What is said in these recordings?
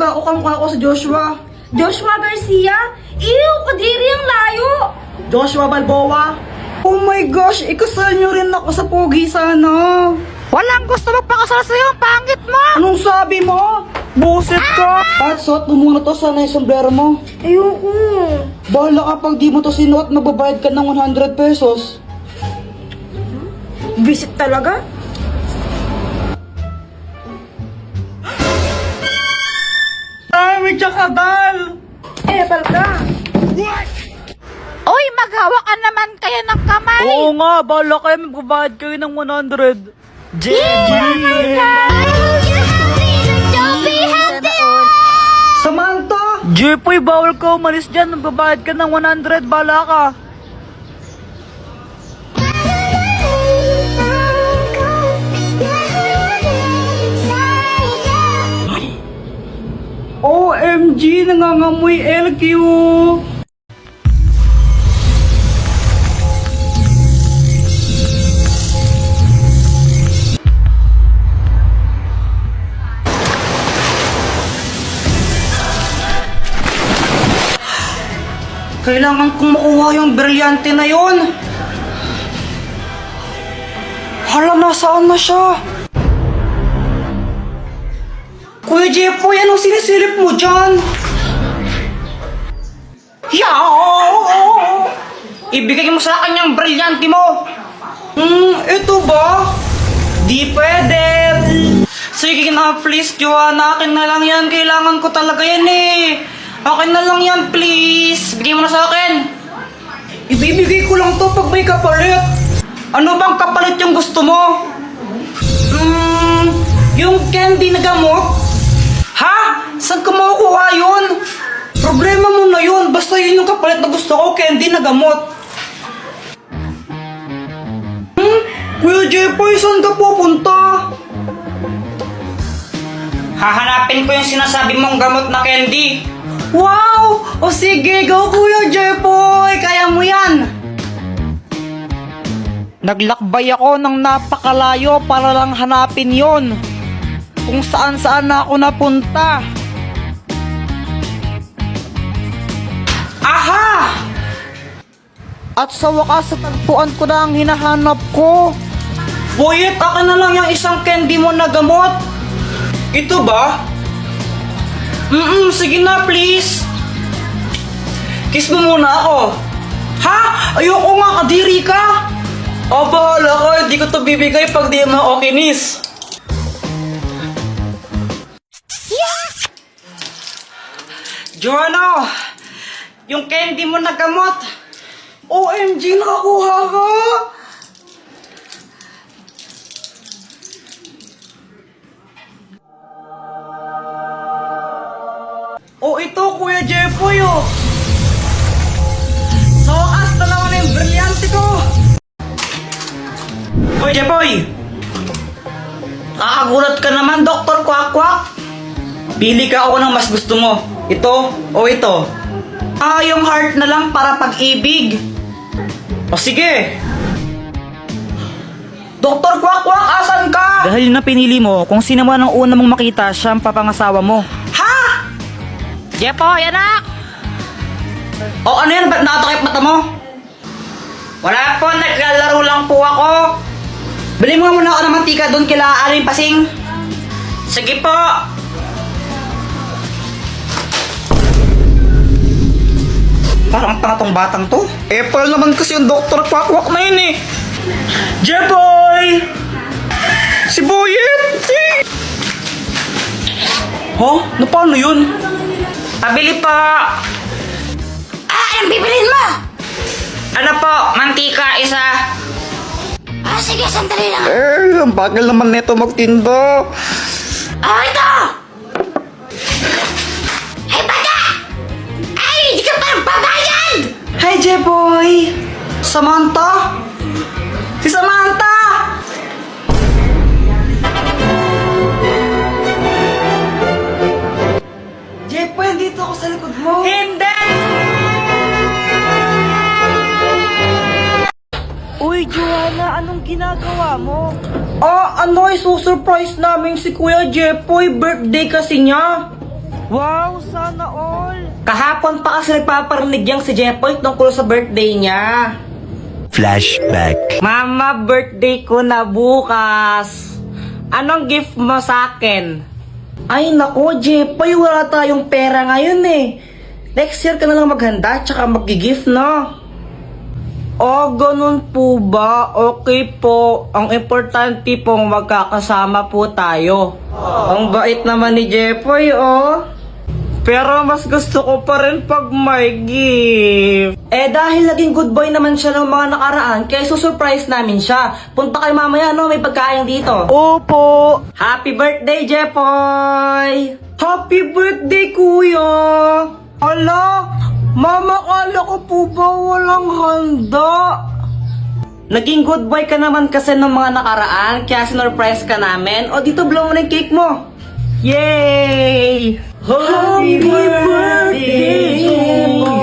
nagaukang ako sa Joshua. Joshua Garcia? Ew, kadiri ang layo! Joshua Balboa. Oh my gosh, ikasal niyo rin ako sa pogi sana. Walang gusto magpakasal sa'yo, ang pangit mo! Anong sabi mo? Buset ka! Pat, suot mo muna to, sana yung sombrero mo. Ayoko. Bahala ka pag di mo to sinuot, magbabayad ka ng 100 pesos. Visit talaga? Ay, may tsakadal! Epal ka. Uy, maghawak ka naman kayo ng kamay! Oo nga, bahala kayo, magbabayad kayo ng 100. Samantha! Jepoy, bawal ka umalis dyan. Magbabayad ka ng 100. Bala ka. OMG! Nangangamoy LQ! Kailangan kong makuha yung brilyante na yon. Hala, nasaan na siya? Kuya Jepoy, anong sinisilip mo dyan? Yaw! Ibigay mo sa akin yung brilyante mo. Ito ba? Di pwede. Sige na, please, Joanna. Akin na lang yan. Kailangan ko talaga yan eh. Akin na lang yan, please. Bigay mo na sa akin. Ibibigay ko lang to pag may kapalit. Ano bang kapalit yung gusto mo? Yung candy na gamot? Ha? Saan ka makukuha yun? Problema mo na yun. Basta yun yung kapalit na gusto ko, candy na gamot. Kuya Jepoy, saan ka pupunta? Hahanapin ko yung sinasabi mong gamot na candy. Wow! O sige, go Kuya Jepoy! Kaya mo yan! Naglakbay ako ng napakalayo para lang hanapin yon. Kung saan-saan na ako napunta. Aha! At sa wakas, tagpuan ko na ang hinahanap ko. Boyet, akin na lang yung isang candy mo na gamot. Ito ba? Sige na, please. Kiss mo muna ako. Ha? Ayoko nga, kadiri ka. O, bahala ka. Hindi ko to bibigay pag di mo ako kinis. Joanna, yung candy mo na gamot. OMG, nakakuha ka. Oh, ito, Kuya Jepoy, oh. So, na naman yung brilyante ko. Kuya Jepoy. Kakagulat ka naman, Dr. Kwak-Kwak. Pili ka ako ng mas gusto mo. Ito o ito. Yung heart na lang para pag-ibig. O sige. Dr. Kwak-Kwak, asan ka? Dahil na pinili mo, kung sino man ang una mong makita, siya ang papangasawa mo. Ha? Jepoy, anak! O ano yan? Ba't nakatakip mata mo? Wala po, naglalaro lang po ako. Bili mo nga muna ako ng mantika doon kila Aling Pasing. Sige po. Parang tanga tong batang to. Apple naman kasi yung Dr. Kwak-Kwak na yun eh. Jeboy! Si Boyet! Huh? Na paano yun? Pabili po! Anong bibilin mo? Ano po? Mantika, isa. Sige, sandali lang. Ang bagal naman nito magtinda. Ito! Hey, bata! Ay, hindi ka pa nagbabayad! Hi, Jeboy! Samantha? Si Samantha! Jeboy, dito ako sa likod mo. Hindi! Uy, Joanna, anong ginagawa mo? Isusurprise namin si Kuya Jeboy. Birthday kasi niya. Wow, sana all! Kahapon pa kasi nagpaparinig yang si Jepoy tungkol sa birthday niya. Flashback. Mama, birthday ko na bukas. Anong gift mo sa akin? Ay nako, Jepoy, wala tayong pera ngayon eh. Next year ka na lang maghanda, tsaka mag-gift, no? Oh, ganun po ba? Okay po. Ang importante pong magkakasama po tayo. Ang bait naman ni Jepoy, oh. Pero mas gusto ko pa rin pag may gift. Eh dahil naging good boy naman siya ng mga nakaraan, kaya susurprise namin siya. Punta kayo mamaya, no? May pagkain dito. Opo! Happy birthday, Jepoy! Happy birthday, kuya! Ala, mama, kala ko po ba walang handa? Naging good boy ka naman kasi ng mga nakaraan, kaya sinurprise ka namin. O dito, blow mo na yung cake mo. Yay! Happy birthday,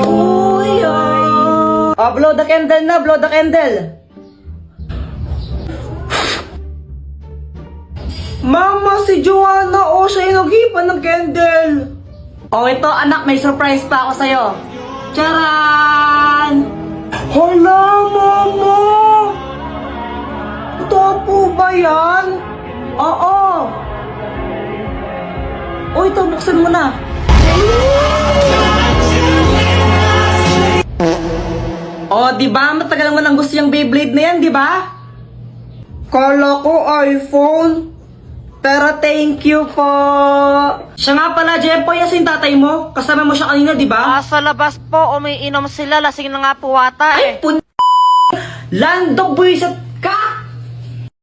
kuya! Blow the candle na, blow the candle. Mama, si Joanna, siya yung nag-ipan ng candle. Ito anak, may surprise pa ako sa'yo. Charan! Hala, mama! Ito po ba yan? Oo. Ito, buksan mo na. Diba? Matagal mo nang gusto yung Beyblade na yan, diba? Kala ko iPhone. Pero thank you po. Siya nga pala, Jepoy, asin tatay mo. Kasama mo siya kanina, di ba? Sa labas po, umiinom sila. Lasing na nga po ata Ay, Landog, buwisit ka!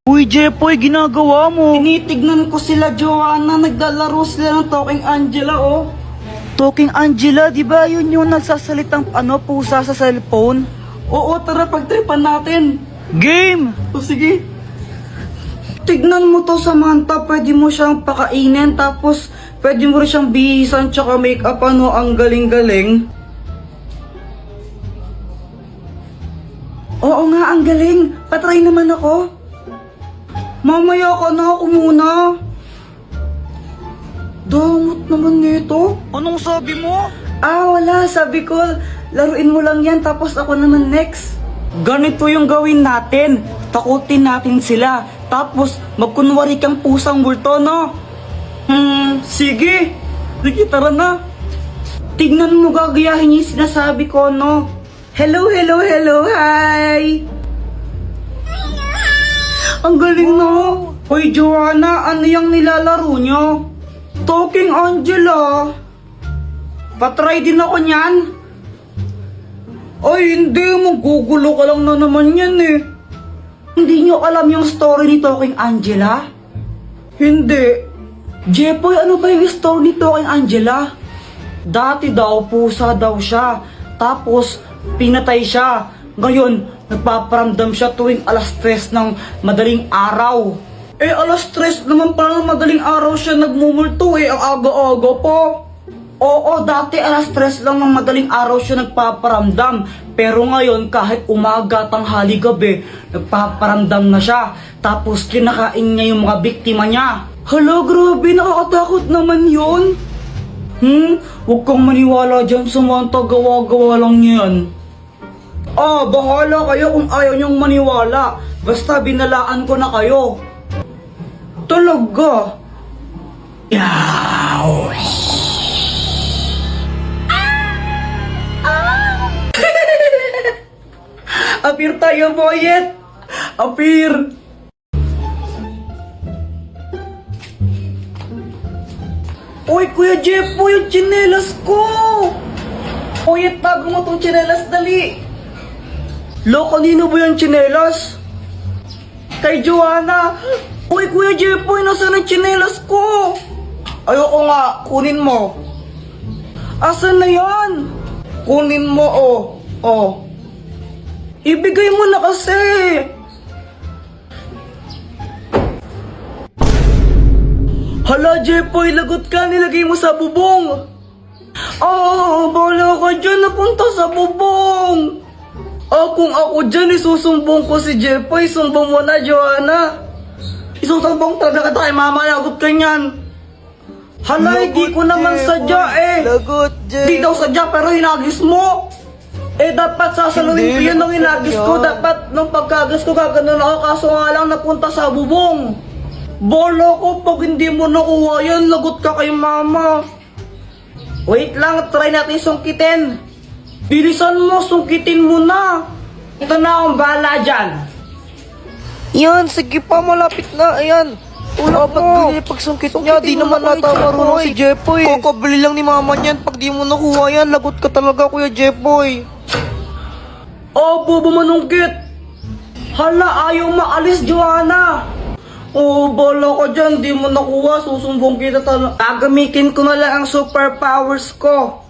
Uy, Jepoy, ginagawa mo! Tinitignan ko sila, Joanna. Naglalaro sila ng Talking Angela, oh. Talking Angela, di ba yun yung nagsasalitang pusa sa cellphone? Oo, tara, pagtripan natin. Game! O sige. Tignan mo to, Samantha. Pwede mo siyang pakainin. Tapos, pwede mo rin siyang bihisan. Tsaka make-up, ang galing-galing. Oo nga, ang galing. Patry naman ako. Mamaya ka na, ako muna. Damot naman nito. Anong sabi mo? Wala. Sabi ko, laruin mo lang yan. Tapos ako naman next. Ganito yung gawin natin. Takutin natin sila. Tapos, magkunwari kang pusang multo, no? Sige. Sige, tara na. Tignan mo, gagayahin yung sinasabi ko, no? Hello, hello, hello, hi! Ang galing, no? Hoy, Joanna, ano yung nilalaro nyo? Talking Angela. Patry din ako niyan. Ay, hindi. Magugulo ka lang na naman yan, eh. Hindi nyo alam yung story ni Talking Angela? Hindi. Jepoy, ano ba yung story ni Talking Angela? Dati daw, pusa daw siya. Tapos, pinatay siya. Ngayon, nagpaparamdam siya tuwing alas 3 ng madaling araw. Alas 3 naman pala ng madaling araw siya nagmumulto ang aga-aga po. Oo, dati alas 3 lang ng madaling araw siya nagpaparamdam. Pero ngayon, kahit umaga, tanghali, gabi, nagpaparamdam na siya. Tapos kinakain niya yung mga biktima niya. Hala, grabe, nakakatakot naman yun. Huwag kang maniwala dyan, Samantha, gawa-gawa lang yan. Bahala kayo kung ayaw niyong maniwala. Basta binalaan ko na kayo. Talaga? Yaw! Appear tayo, boyet! Appear! Uy, Kuya Jeff po, yung tsinelas ko! Boyet, tago mo tong tsinelas, dali! Lo, kanino ba yung tsinelas? Kay Joanna! Uy, Kuya Jeff po, nasaan ang tsinelas ko? Ayoko nga, kunin mo. Asan na yan? Kunin mo, oh. Ibigay mo na kasi. Hala, Jepoy, lagot ka. Nilagay mo sa bubong. Bala ka dyan. Napunta sa bubong. Kung ako dyan, isusumbong ko si Jepoy. Sumbong mo na, Joanna. Isusumbong talaga kay mama. Lagot ka niyan. Hala, hindi ko naman sadya eh. Lagot, Jepoy. Di daw sadya pero hinagis mo. Eh dapat sasaluhin ko yun nung hinagis ko. Dapat nung pagkagas ko gaganon ako kaso nga lang napunta sa bubong. Bolo ko pag hindi mo nakuha yan, lagot ka kay mama. Wait lang, try natin sungkitin. Bilisan mo, sungkitin mo na. Ito na akong bahala dyan. Yan, sige pa, malapit na. Ayan. Wala ba't ganyan pagsungkit niya? Di naman nata marunong si Jepoy. Kakabili lang ni mama niyan. Pag di mo nakuha yan, lagot ka talaga, Kuya Jepoy. Oh, bobo manungkit. Hala, ayaw maalis, Joanna. Oh, bolo ko dyan, di mo nakuha, susumbong kita talaga. Gagamitin ko na lang ang superpowers ko.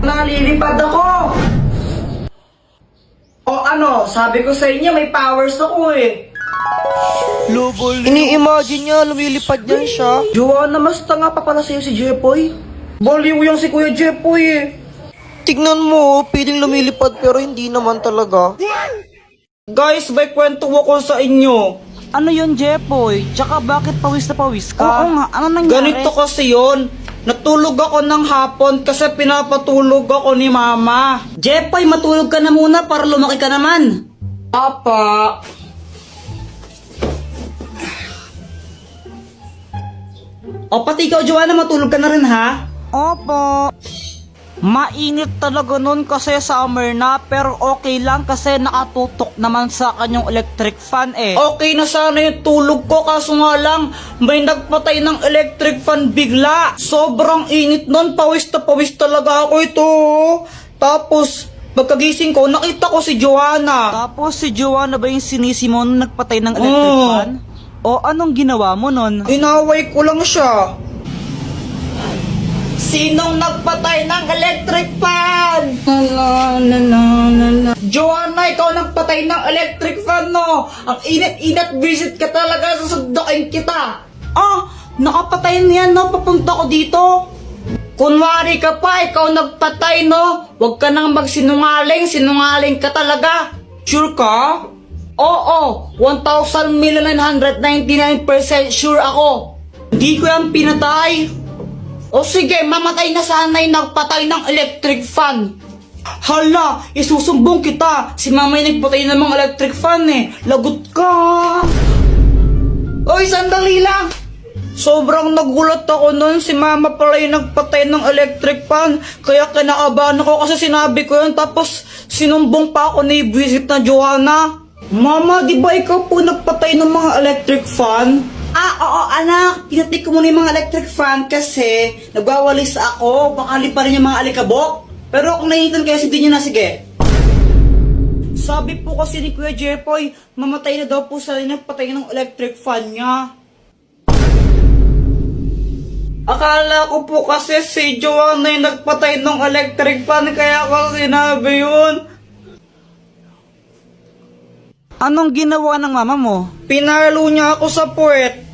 Nalilipad ako. O ano, sabi ko sa inyo, may powers ako eh. Ini-imagine niya, lumilipad yan siya. Joanna, mas tanga pa pala sa'yo si Jepoy. Baliw yung si Kuya Jepoy eh. Tignan mo, piling lumilipad pero hindi naman talaga. Guys, may kwento ako sa inyo. Ano yun, Jepoy? Tsaka bakit pawis na pawis ka? Oo nga, ano nangyari? Ganito kasi yon. Natulog ako ng hapon kasi pinapatulog ako ni mama. Jepoy, matulog ka na muna para lumaki ka naman. Papa. O pati ikaw, Joanna, matulog ka na rin ha? Opo. Mainit talaga nun kasi summer na, pero okay lang kasi nakatutok naman sa kanyang electric fan eh. Okay na sana yung tulog ko kaso nga lang may nagpatay ng electric fan bigla. Sobrang init nun, pawis na pawis talaga ako ito. Tapos pagkagising ko nakita ko si Joanna. Tapos si Joanna ba yung sinisi mo nung nagpatay ng electric Oo. fan? O anong ginawa mo nun? Inaway ko lang siya. Sinong nagpatay ng electric fan? Joanna, ikaw nagpatay ng electric fan, no? Ang init-init, visit ka talaga, susundukin kita. Ah, nakapatay niyan, no? Papunta ko dito. Kunwari ka pa, ikaw nagpatay, no? Huwag ka nang magsinungaling, sinungaling ka talaga. Sure ka? Oo, 1,999% sure ako. Hindi ko yan pinatay. O sige, mamatay na sana yung nagpatay ng electric fan. Hala, isusumbong kita. Si mama yung nagpatay ng mga electric fan eh. Lagot ka. Oy, sandali lang. Sobrang nagulat ako nun. Si mama pala yung nagpatay ng electric fan. Kaya kinakabahan ako kasi sinabi ko yun. Tapos sinumbong pa ako ni visit na Joanna. Mama, di ba ikaw po nagpatay ng mga electric fan? Ah, oo anak, pinatay ko muna yung mga electric fan kasi nagwawalis ako, baka liparin yung mga alikabok. Pero kung nainitan kayo, hindi nyo na, sige. Sabi po kasi ni Kuya Jepoy, mamatay na daw po sa nagpatay ng electric fan niya. Akala ko po kasi si Joanna yung nagpatay ng electric fan, kaya ako sinabi yun. Anong ginawa ng mama mo? Pinalo niya ako sa puwet.